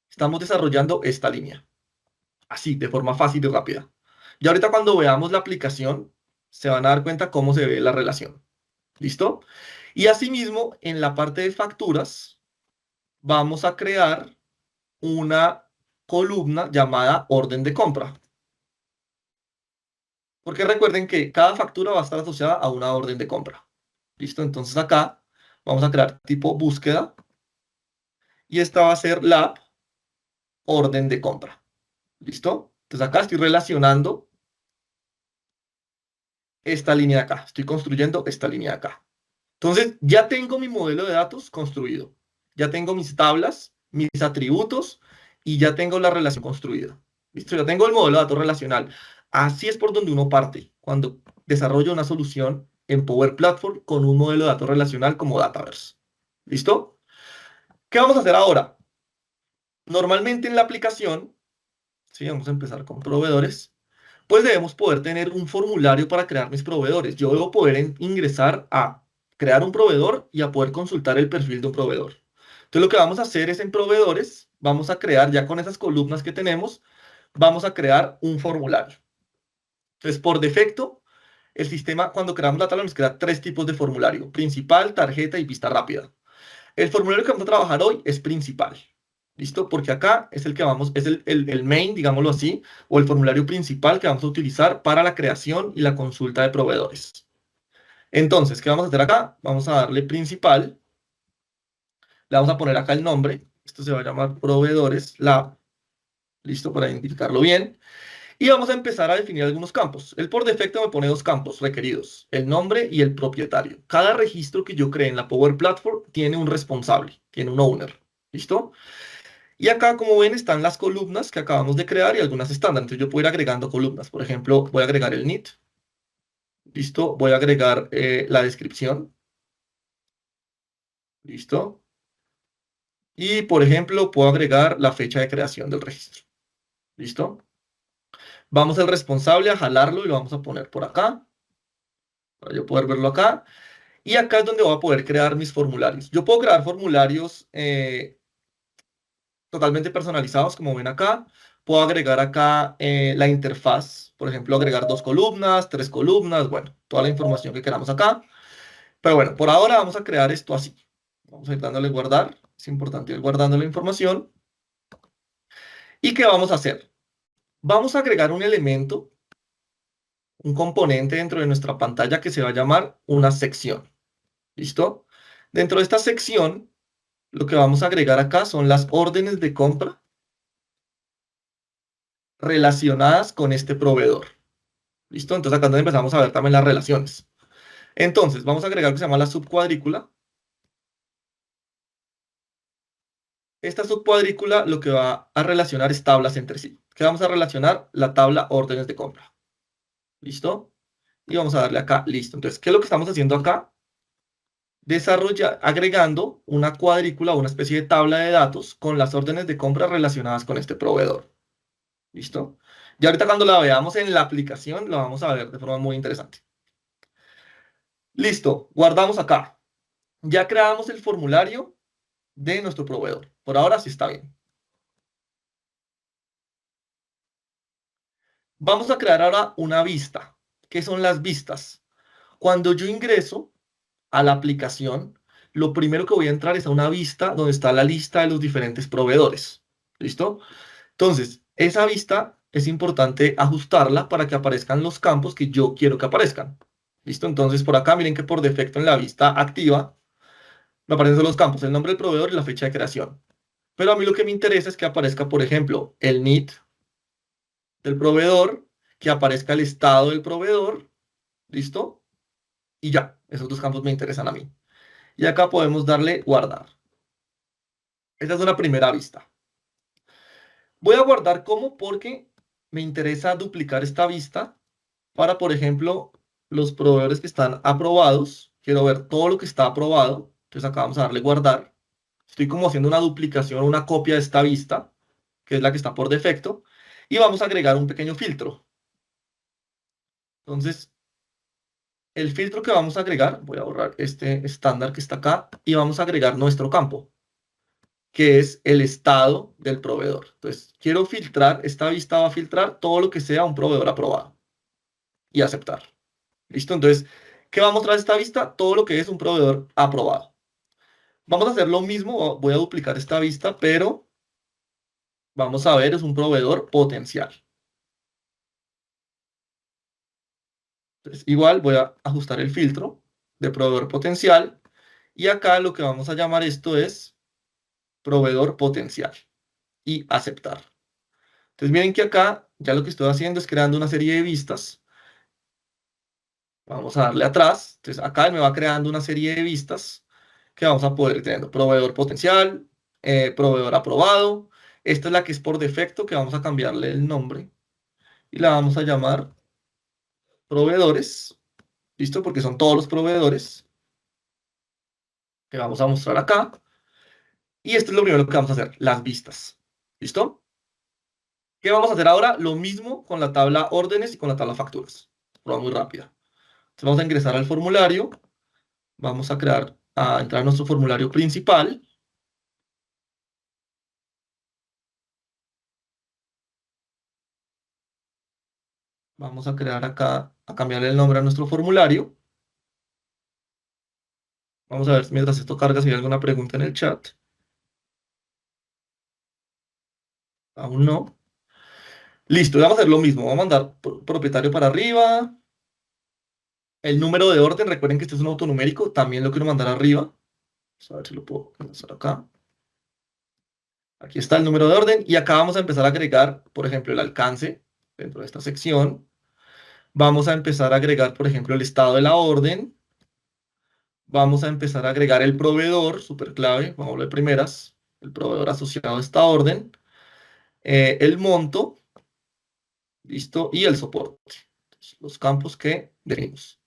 Estamos desarrollando esta línea, así, de forma fácil y rápida. Y ahorita cuando veamos la aplicación, se van a dar cuenta cómo se ve la relación. ¿Listo? Y asimismo, en la parte de facturas, vamos a crear una columna llamada orden de compra. Porque recuerden que cada factura va a estar asociada a una orden de compra. ¿Listo? Entonces acá vamos a crear tipo búsqueda y esta va a ser la orden de compra. ¿Listo? Entonces acá estoy relacionando esta línea de acá. Estoy construyendo esta línea de acá. Entonces ya tengo mi modelo de datos construido. Ya tengo mis tablas, mis atributos y ya tengo la relación construida. ¿Listo? Ya tengo el modelo de datos relacional. Así es por donde uno parte cuando desarrolla una solución en Power Platform con un modelo de datos relacional como Dataverse. ¿Listo? ¿Qué vamos a hacer ahora? Normalmente en la aplicación, ¿sí? Vamos a empezar con proveedores, pues debemos poder tener un formulario para crear mis proveedores. Yo debo poder ingresar a crear un proveedor y a poder consultar el perfil de un proveedor. Entonces lo que vamos a hacer es en proveedores, vamos a crear ya con esas columnas que tenemos, vamos a crear un formulario. Entonces por defecto, el sistema cuando creamos la tabla nos crea tres tipos de formulario: principal, tarjeta y vista rápida. El formulario que vamos a trabajar hoy es principal. ¿Listo? Porque acá es el que vamos, es el main, digámoslo así, o el formulario principal que vamos a utilizar para la creación y la consulta de proveedores. Entonces, ¿qué vamos a hacer acá? Vamos a darle principal, le vamos a poner acá el nombre, esto se va a llamar proveedores lab, listo, para identificarlo bien, y vamos a empezar a definir algunos campos. Él por defecto me pone dos campos requeridos, el nombre y el propietario. Cada registro que yo cree en la Power Platform tiene un responsable, tiene un owner, ¿listo? Y acá, como ven, están las columnas que acabamos de crear y algunas estándar. Entonces yo puedo ir agregando columnas. Por ejemplo, voy a agregar el NIT. Listo. Voy a agregar la descripción. Listo. Y, por ejemplo, puedo agregar la fecha de creación del registro. Listo. Vamos al responsable a jalarlo y lo vamos a poner por acá, para yo poder verlo acá. Y acá es donde voy a poder crear mis formularios. Yo puedo crear formularios totalmente personalizados, como ven acá. Puedo agregar acá la interfaz, por ejemplo, agregar dos columnas, tres columnas, bueno, toda la información que queramos acá. Pero bueno, por ahora vamos a crear esto así. Vamos a ir dándole guardar. Es importante ir guardando la información. ¿Y qué vamos a hacer? Vamos a agregar un elemento, un componente dentro de nuestra pantalla que se va a llamar una sección. ¿Listo? Dentro de esta sección, lo que vamos a agregar acá son las órdenes de compra relacionadas con este proveedor. ¿Listo? Entonces acá es donde empezamos a ver también las relaciones. Entonces, vamos a agregar lo que se llama la subcuadrícula. Esta subcuadrícula lo que va a relacionar es tablas entre sí. ¿Qué vamos a relacionar? La tabla órdenes de compra. ¿Listo? Y vamos a darle acá, listo. Entonces, ¿qué es lo que estamos haciendo acá? Agregando una cuadrícula, una especie de tabla de datos con las órdenes de compra relacionadas con este proveedor. ¿Listo? Y ahorita cuando la veamos en la aplicación, la vamos a ver de forma muy interesante. Listo, guardamos acá. Ya creamos el formulario de nuestro proveedor. Por ahora sí está bien. Vamos a crear ahora una vista. ¿Qué son las vistas? Cuando yo ingreso a la aplicación, lo primero que voy a entrar es a una vista donde está la lista de los diferentes proveedores. ¿Listo? Entonces, esa vista es importante ajustarla para que aparezcan los campos que yo quiero que aparezcan. ¿Listo? Entonces, por acá miren que por defecto en la vista activa me aparecen solo los campos, el nombre del proveedor y la fecha de creación. Pero a mí lo que me interesa es que aparezca, por ejemplo, el NIT del proveedor, que aparezca el estado del proveedor, ¿listo? Y ya, esos dos campos me interesan a mí. Y acá podemos darle guardar. Esta es una primera vista. Voy a guardar como porque me interesa duplicar esta vista para, por ejemplo, los proveedores que están aprobados. Quiero ver todo lo que está aprobado. Entonces acá vamos a darle guardar. Estoy como haciendo una duplicación, una copia de esta vista, que es la que está por defecto. Y vamos a agregar un pequeño filtro. Entonces, el filtro que vamos a agregar, voy a borrar este estándar que está acá, y vamos a agregar nuestro campo, que es el estado del proveedor. Entonces, quiero filtrar, esta vista va a filtrar todo lo que sea un proveedor aprobado y aceptar. ¿Listo? Entonces, ¿Qué va a mostrar esta vista? Todo lo que es un proveedor aprobado. Vamos a hacer lo mismo, voy a duplicar esta vista, pero vamos a ver, es un proveedor potencial. Entonces, igual voy a ajustar el filtro de proveedor potencial y acá lo que vamos a llamar esto es proveedor potencial y aceptar. Entonces miren que acá ya lo que estoy haciendo es creando una serie de vistas. Vamos a darle atrás. Entonces acá él me va creando una serie de vistas que vamos a poder ir teniendo. Proveedor potencial, proveedor aprobado. Esta es la que es por defecto, que vamos a cambiarle el nombre y la vamos a llamar proveedores. ¿Listo? Porque son todos los proveedores que vamos a mostrar acá. Y esto es lo primero que vamos a hacer, las vistas. ¿Listo? ¿Qué vamos a hacer ahora? Lo mismo con la tabla órdenes y con la tabla facturas. Prueba muy rápida. Entonces vamos a ingresar al formulario. Vamos a entrar a nuestro formulario principal. Vamos a crear acá, a cambiarle el nombre a nuestro formulario. Vamos a ver mientras esto carga si hay alguna pregunta en el chat. Aún no. Listo, vamos a hacer lo mismo. Vamos a mandar propietario para arriba. El número de orden, recuerden que este es un autonumérico, también lo quiero mandar arriba. Vamos a ver si lo puedo hacer acá. Aquí está el número de orden y acá vamos a empezar a agregar, por ejemplo, el alcance dentro de esta sección. Vamos a empezar a agregar, por ejemplo, el estado de la orden. Vamos a empezar a agregar el proveedor, súper clave, vamos a ver primeras, el proveedor asociado a esta orden, el monto, listo, y el soporte. Entonces, los campos que definimos.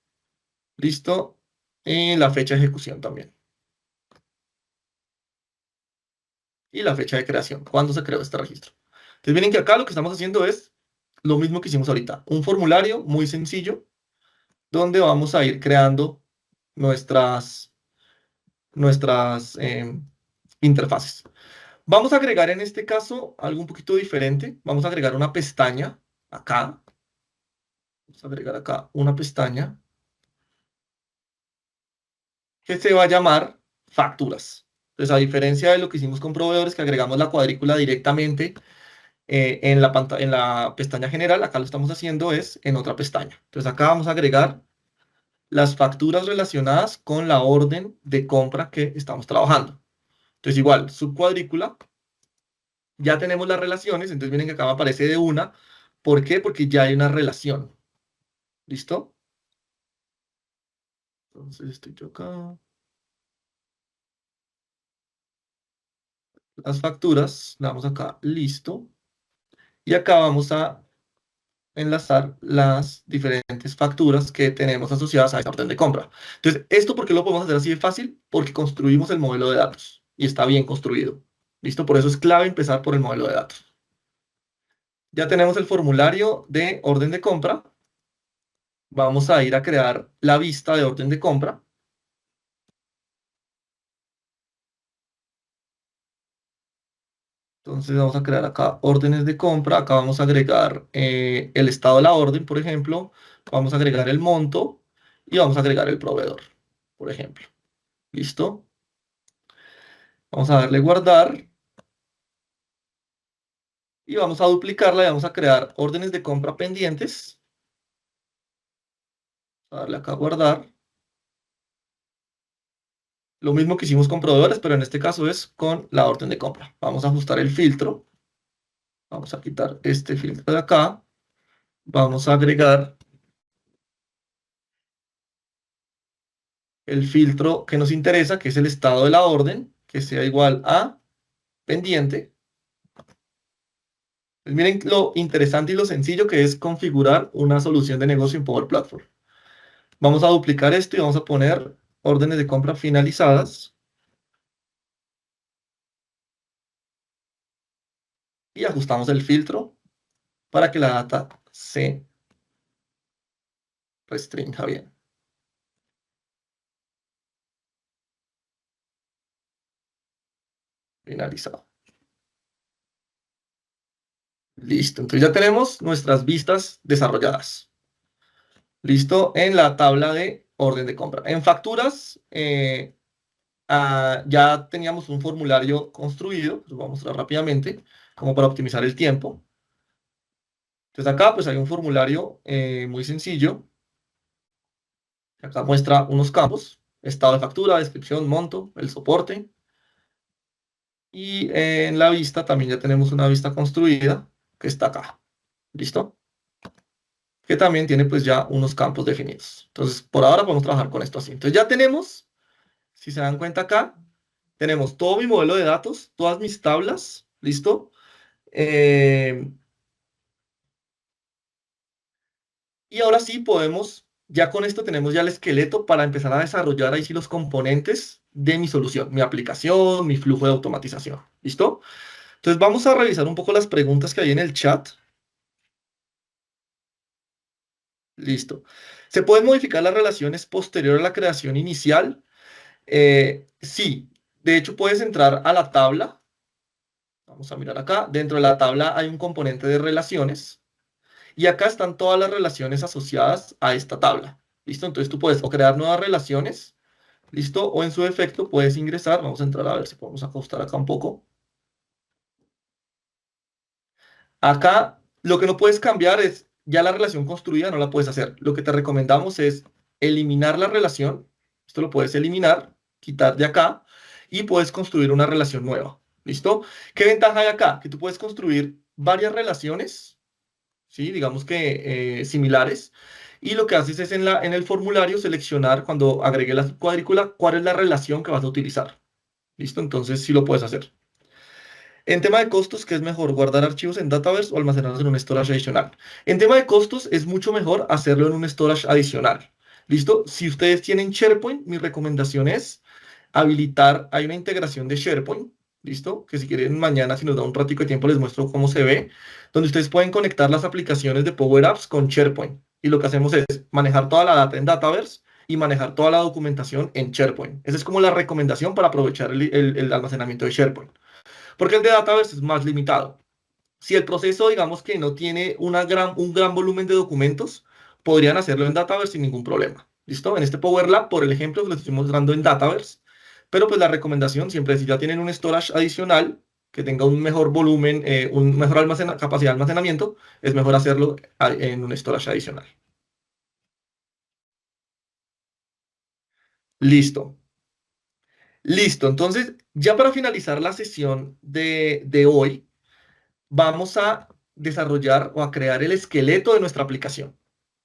Listo, y la fecha de ejecución también. Y la fecha de creación, cuándo se creó este registro. Entonces miren que acá lo que estamos haciendo es lo mismo que hicimos ahorita, un formulario muy sencillo donde vamos a ir creando nuestras interfaces. Vamos a agregar en este caso algo un poquito diferente. Vamos a agregar una pestaña acá. Vamos a agregar acá una pestaña que se va a llamar facturas. Entonces, a diferencia de lo que hicimos con proveedores, que agregamos la cuadrícula directamente en la pestaña general, acá lo estamos haciendo es en otra pestaña. Entonces, acá vamos a agregar las facturas relacionadas con la orden de compra que estamos trabajando. Entonces, igual, subcuadrícula, ya tenemos las relaciones, entonces miren que acá me aparece de una. ¿Por qué? Porque ya hay una relación. ¿Listo? Entonces estoy yo acá. Las facturas, le damos acá, listo. Y acá vamos a enlazar las diferentes facturas que tenemos asociadas a esa orden de compra. Entonces, ¿esto por qué lo podemos hacer así de fácil? Porque construimos el modelo de datos y está bien construido. ¿Listo? Por eso es clave empezar por el modelo de datos. Ya tenemos el formulario de orden de compra. Vamos a ir a crear la vista de orden de compra. Entonces vamos a crear acá órdenes de compra. Acá vamos a agregar el estado de la orden, por ejemplo. Vamos a agregar el monto y vamos a agregar el proveedor, por ejemplo. ¿Listo? Vamos a darle guardar y vamos a duplicarla y vamos a crear órdenes de compra pendientes. A darle acá guardar. Lo mismo que hicimos con proveedores, pero en este caso es con la orden de compra. Vamos a ajustar el filtro. Vamos a quitar este filtro de acá. Vamos a agregar el filtro que nos interesa, que es el estado de la orden, que sea igual a pendiente. Pues miren lo interesante y lo sencillo que es configurar una solución de negocio en Power Platform. Vamos a duplicar esto y vamos a poner órdenes de compra finalizadas y ajustamos el filtro para que la data se restrinja bien. Finalizado. Listo. Entonces ya tenemos nuestras vistas desarrolladas. Listo. En la tabla de orden de compra. En facturas, ya teníamos un formulario construido, lo voy a mostrar rápidamente, como para optimizar el tiempo. Entonces acá pues hay un formulario muy sencillo, que acá muestra unos campos, estado de factura, descripción, monto, el soporte, y en la vista también ya tenemos una vista construida, que está acá, ¿listo? Que también tiene pues ya unos campos definidos. Entonces por ahora podemos trabajar con esto así. Entonces ya tenemos, si se dan cuenta acá, tenemos todo mi modelo de datos, todas mis tablas, ¿listo? Eh, y ahora sí podemos, ya con esto tenemos ya el esqueleto para empezar a desarrollar ahí sí los componentes de mi solución, mi aplicación, mi flujo de automatización, ¿listo? Entonces vamos a revisar un poco las preguntas que hay en el chat. Listo. ¿Se pueden modificar las relaciones posterior a la creación inicial? Sí. De hecho, puedes entrar a la tabla. Vamos a mirar acá. Dentro de la tabla hay un componente de relaciones. Y acá están todas las relaciones asociadas a esta tabla. ¿Listo? Entonces tú puedes o crear nuevas relaciones. ¿Listo? O en su defecto puedes ingresar. Vamos a entrar a ver si podemos ajustar acá un poco. Acá lo que no puedes cambiar es ya la relación construida, no la puedes hacer. Lo que te recomendamos es eliminar la relación. Esto lo puedes eliminar, quitar de acá y puedes construir una relación nueva. ¿Listo? ¿Qué ventaja hay acá? Que tú puedes construir varias relaciones, ¿sí? Digamos que similares. Y lo que haces es en el formulario seleccionar cuando agregue la cuadrícula cuál es la relación que vas a utilizar. ¿Listo? Entonces sí lo puedes hacer. En tema de costos, ¿qué es mejor? ¿Guardar archivos en Dataverse o almacenarlos en un storage adicional? En tema de costos, es mucho mejor hacerlo en un storage adicional. ¿Listo? Si ustedes tienen SharePoint, mi recomendación es habilitar, hay una integración de SharePoint, ¿listo? Que si quieren mañana, si nos da un ratico de tiempo, les muestro cómo se ve, donde ustedes pueden conectar las aplicaciones de Power Apps con SharePoint. Y lo que hacemos es manejar toda la data en Dataverse y manejar toda la documentación en SharePoint. Esa es como la recomendación para aprovechar el almacenamiento de SharePoint. Porque el de Dataverse es más limitado. Si el proceso, digamos que no tiene un gran volumen de documentos, podrían hacerlo en Dataverse sin ningún problema. ¿Listo? En este Power Lab, por el ejemplo, que lo estoy mostrando en Dataverse, pero pues la recomendación siempre es si ya tienen un storage adicional que tenga un mejor volumen, un mejor capacidad de almacenamiento, es mejor hacerlo en un storage adicional. Listo. Listo. Entonces, ya para finalizar la sesión de hoy, vamos a desarrollar o a crear el esqueleto de nuestra aplicación.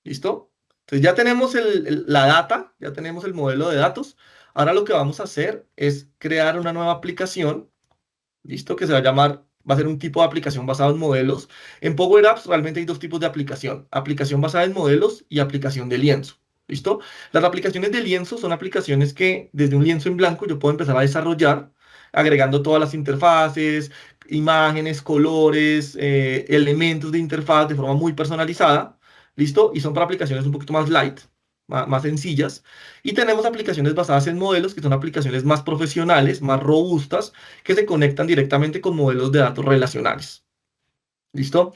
¿Listo? Entonces ya tenemos la data, ya tenemos el modelo de datos. Ahora lo que vamos a hacer es crear una nueva aplicación, ¿listo? Que se va a llamar, va a ser un tipo de aplicación basado en modelos. En Power Apps realmente hay dos tipos de aplicación: aplicación basada en modelos y aplicación de lienzo. ¿Listo? Las aplicaciones de lienzo son aplicaciones que desde un lienzo en blanco yo puedo empezar a desarrollar, agregando todas las interfaces, imágenes, colores, elementos de interfaz de forma muy personalizada. ¿Listo? Y son para aplicaciones un poquito más light, más sencillas. Y tenemos aplicaciones basadas en modelos, que son aplicaciones más profesionales, más robustas, que se conectan directamente con modelos de datos relacionales. ¿Listo?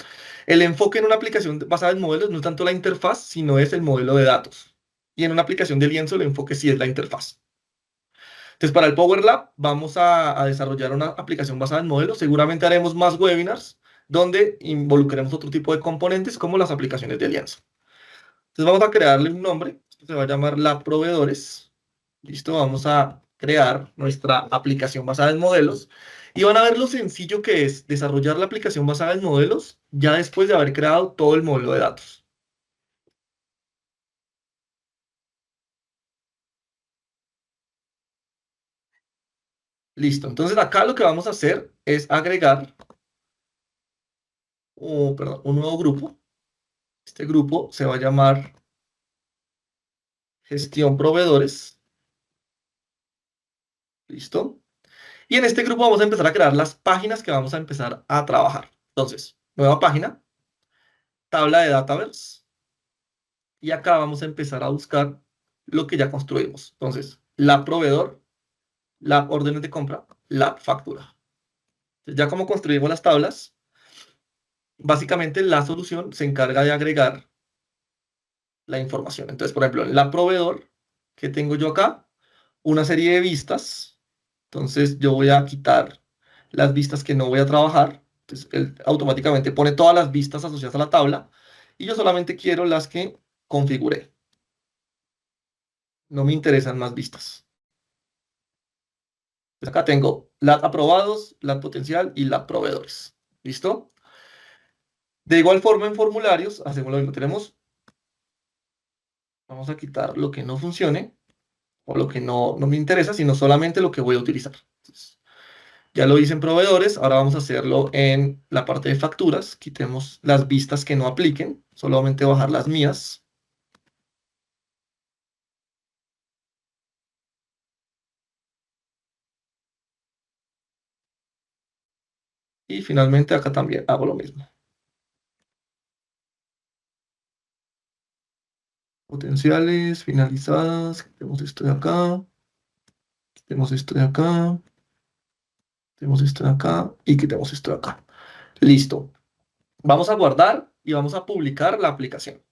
El enfoque en una aplicación basada en modelos no es tanto la interfaz, sino es el modelo de datos. Y en una aplicación de lienzo el enfoque sí es la interfaz. Entonces, para el Power Lab vamos a desarrollar una aplicación basada en modelos. Seguramente haremos más webinars donde involucremos otro tipo de componentes como las aplicaciones de lienzo. Entonces vamos a crearle un nombre. Esto se va a llamar Lab Proveedores. Listo, vamos a crear nuestra aplicación basada en modelos y van a ver lo sencillo que es desarrollar la aplicación basada en modelos ya después de haber creado todo el modelo de datos. Listo, entonces acá lo que vamos a hacer es agregar perdón, un nuevo grupo. Este grupo se va a llamar Gestión Proveedores. Listo. Y en este grupo vamos a empezar a crear las páginas que vamos a empezar a trabajar. Entonces, nueva página, tabla de Dataverse. Y acá vamos a empezar a buscar lo que ya construimos. Entonces, la proveedor, la órdenes de compra, la factura. Entonces, ya como construimos las tablas, básicamente la solución se encarga de agregar la información. Entonces, por ejemplo, en la proveedor ¿Qué tengo yo acá? Una serie de vistas. Entonces yo voy a quitar las vistas que no voy a trabajar. Entonces él automáticamente pone todas las vistas asociadas a la tabla y yo solamente quiero las que configuré. No me interesan más vistas. Pues acá tengo LAT aprobados, LAT potencial y LAT proveedores. ¿Listo? De igual forma en formularios hacemos lo mismo. Vamos a quitar lo que no funcione o lo que no me interesa, sino solamente lo que voy a utilizar. Entonces, ya lo hice en proveedores, ahora vamos a hacerlo en la parte de facturas. Quitemos las vistas que no apliquen, solamente bajar las mías. Y finalmente acá también hago lo mismo. Potenciales, finalizadas, quitemos esto de acá, quitemos esto de acá, quitemos esto de acá y quitemos esto de acá. Listo. Vamos a guardar y vamos a publicar la aplicación.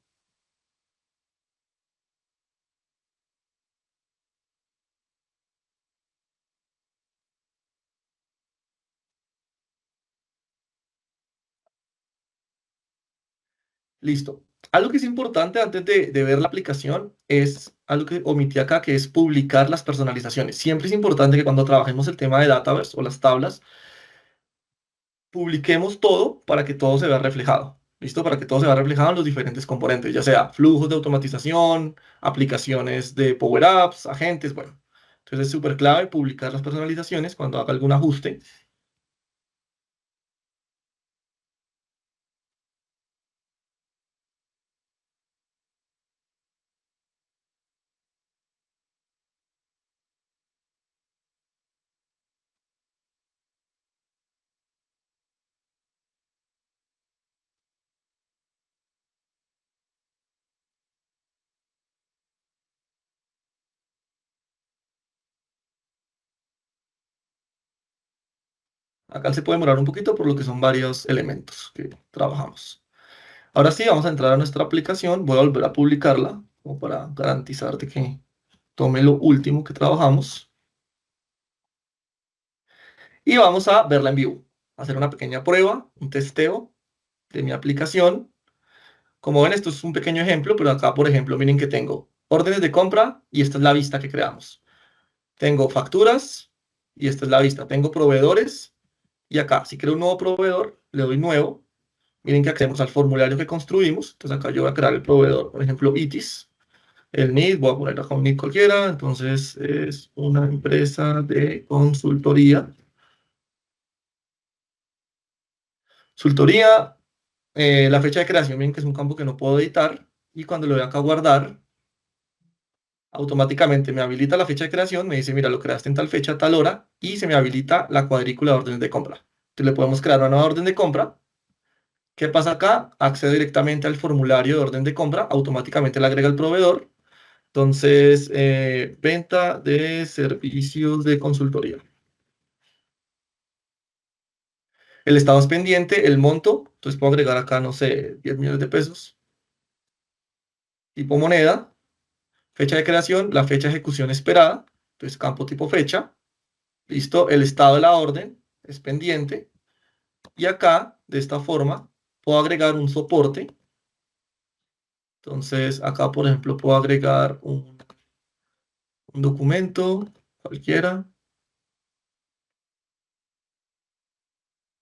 Listo. Algo que es importante antes de ver la aplicación es algo que omití acá, que es publicar las personalizaciones. Siempre es importante que cuando trabajemos el tema de Dataverse o las tablas, publiquemos todo para que todo se vea reflejado. ¿Listo? Para que todo se vea reflejado en los diferentes componentes, ya sea flujos de automatización, aplicaciones de Power Apps, agentes, bueno. Entonces es súper clave publicar las personalizaciones cuando haga algún ajuste. Acá se puede demorar un poquito por lo que son varios elementos que trabajamos. Ahora sí, vamos a entrar a nuestra aplicación. Voy a volver a publicarla como para garantizar de que tome lo último que trabajamos. Y vamos a verla en vivo. Hacer una pequeña prueba, un testeo de mi aplicación. Como ven, esto es un pequeño ejemplo, pero acá, por ejemplo, miren que tengo órdenes de compra y esta es la vista que creamos. Tengo facturas y esta es la vista. Tengo proveedores y acá, si creo un nuevo proveedor, le doy nuevo. Miren que accedemos al formulario que construimos. Entonces acá yo voy a crear el proveedor, por ejemplo, ITIS. El NID, voy a poner acá un NID cualquiera, entonces es una empresa de consultoría. Consultoría, la fecha de creación, bien que es un campo que no puedo editar, y cuando lo voy acá a guardar, automáticamente me habilita la fecha de creación, me dice, mira, lo creaste en tal fecha, tal hora, y se me habilita la cuadrícula de órdenes de compra. Entonces le podemos crear una nueva orden de compra. ¿Qué pasa acá? Accedo directamente al formulario de orden de compra, automáticamente le agrega el proveedor. Entonces, venta de servicios de consultoría. El estado es pendiente, el monto, entonces puedo agregar acá, no sé, 10 millones de pesos. Tipo moneda, fecha de creación, la fecha de ejecución esperada, entonces campo tipo fecha. Listo, el estado de la orden es pendiente. Y acá, de esta forma, puedo agregar un soporte. Entonces, acá, por ejemplo, puedo agregar un documento cualquiera.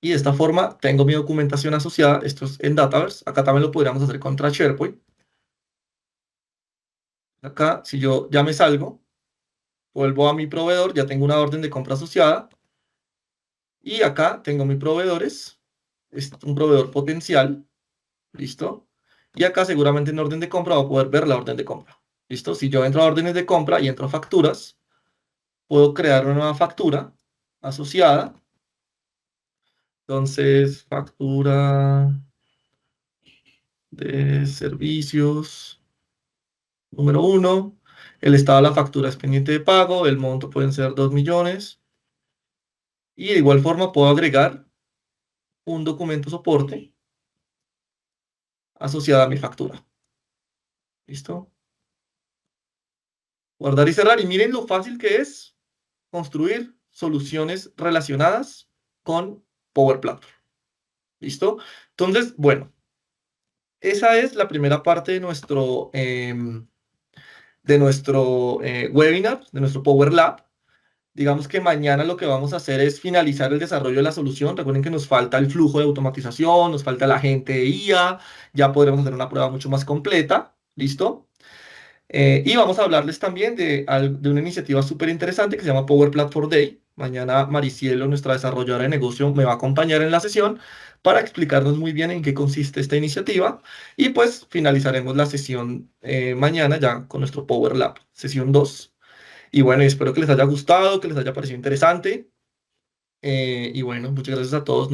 Y de esta forma tengo mi documentación asociada. Esto es en Dataverse. Acá también lo podríamos hacer contra SharePoint. Acá, si yo ya me salgo, vuelvo a mi proveedor, ya tengo una orden de compra asociada. Y acá tengo mis proveedores. Es un proveedor potencial. ¿Listo? Y acá seguramente en orden de compra voy a poder ver la orden de compra. ¿Listo? Si yo entro a órdenes de compra y entro a facturas, puedo crear una nueva factura asociada. Entonces, factura de servicios número uno. El estado de la factura es pendiente de pago. El monto pueden ser 2 millones. Y de igual forma puedo agregar un documento soporte asociado a mi factura. ¿Listo? Guardar y cerrar. Y miren lo fácil que es construir soluciones relacionadas con Power Platform. ¿Listo? Entonces, bueno, esa es la primera parte de nuestro webinar, de nuestro Power Lab. Digamos que mañana lo que vamos a hacer es finalizar el desarrollo de la solución. Recuerden que nos falta el flujo de automatización, nos falta el agente de IA, ya podremos hacer una prueba mucho más completa. ¿Listo? Y vamos a hablarles también de una iniciativa súper interesante que se llama Power Platform Day. Mañana Maricielo, nuestra desarrolladora de negocio, me va a acompañar en la sesión para explicarnos muy bien en qué consiste esta iniciativa. Y pues finalizaremos la sesión mañana ya con nuestro Power Lab, sesión 2. Y bueno, espero que les haya gustado, que les haya parecido interesante. Y bueno, muchas gracias a todos.